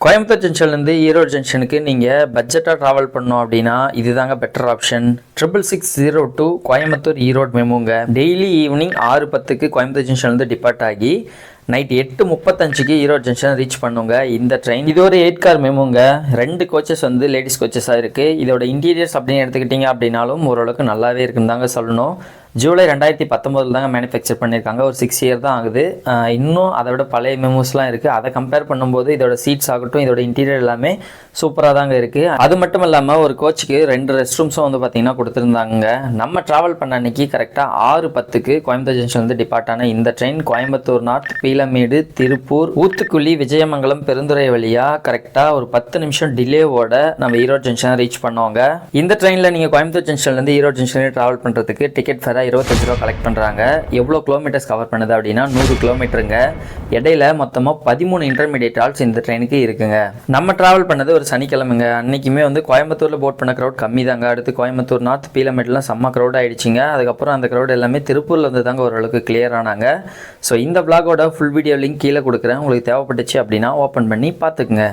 கோயம்புத்தூர் ஜங்ஷன்லேருந்து ஈரோடு ஜங்ஷனுக்கு நீங்கள் பட்ஜெட்டாக ட்ராவல் பண்ணோம் அப்படின்னா இதுதாங்க பெட்டர் ஆப்ஷன். 6602 கோயம்புத்தூர் ஈரோடு மெமுங்க. டெய்லி ஈவினிங் 6:10 கோயம்புத்தூர் ஜங்ஷன்லேருந்து டிபார்ட் ஆகி நைட் 8:35 ஈரோடு ஜங்ஷன் ரீச் பண்ணுங்க இந்த ட்ரெயின். இது ஒரு 8 கார் மெமுங்க. 2 கோச்சஸ் வந்து லேடிஸ் கோச்சஸாக இருக்குது. இதோட இன்டீரியர்ஸ் அப்படின்னு எடுத்துக்கிட்டிங்க அப்படின்னாலும் ஓரளவுக்கு நல்லாவே இருக்குன்னு தாங்க சொல்லணும். ஜூலை 2019 தாங்க மேனுஃபேக்சர் பண்ணியிருக்காங்க. ஒரு 6 இயர் தான் ஆகுது. இன்னும் அதை விட பழைய மெமோஸ்லாம் இருக்குது. அதை கம்பேர் பண்ணும்போது இதோட சீட்ஸ் ஆகட்டும், இதோட இன்டீரியர் எல்லாமே சூப்பராக தாங்க இருக்குது. அது மட்டும் இல்லாமல் ஒரு கோச்சுக்கு 2 ரெஸ்ட் ரூம்ஸும் வந்து பார்த்திங்கன்னா கொடுத்துருந்தாங்க. நம்ம ட்ராவல் பண்ண அன்றைக்கி கரெக்டாக 6:10 கோயம்புத்தூர் ஜங்ஷன் வந்து டிபார்ட் ஆன இந்த ட்ரெயின் கோயம்புத்தூர் நார்த், பீலமேடு, திருப்பூர், ஊத்துக்குளி, விஜயமங்கலம், பெருந்துறை வழியாக கரெக்டாக ஒரு 10 நிமிஷம் டிலேவோட நம்ம ஈரோடு ஜங்ஷன் ரீச் பண்ணுவாங்க. இந்த ட்ரெயினில் நீங்கள் கோயம்புத்தூர் ஜங்ஷன்லேருந்து ஈரோடு ஜங்ஷன் ட்ராவல் பண்ணுறதுக்கு டிக்கெட் ஃபேராக 25 ரூபா கலெக்ட் பண்ணுறாங்க. எவ்வளோ கிலோமீட்டர்ஸ் கவர் பண்ணுது அப்படின்னா 100 கிலோமீட்டருங்க. இடையில மொத்தமாக 13 இன்டர்மீடியட் ஹால்ஸ் இந்த ட்ரெயினுக்கு இருக்குங்க. நம்ம ட்ராவல் பண்ணது ஒரு சனிக்கிழமைங்க. அன்றைக்குமே வந்து கோயம்புத்தூரில் போட் பண்ண க்ரௌட் கம்மி தாங்க. அடுத்து கோயம்புத்தூர் நார்த், பீலமேட்லாம் செம்ம க்ரௌட் ஆகிடுச்சிங்க. அதுக்கப்புறம் அந்த க்ரௌட் எல்லாமே திருப்பூரில் வந்து தாங்க ஓரளவுக்கு கிளியர் ஆனாங்க. ஸோ இந்த பிளாகோட ஃபுல் வீடியோ லிங்க் கீழே கொடுக்குறேன். உங்களுக்கு தேவைப்பட்டுச்சு அப்படின்னா ஓப்பன் பண்ணி பார்த்துக்குங்க.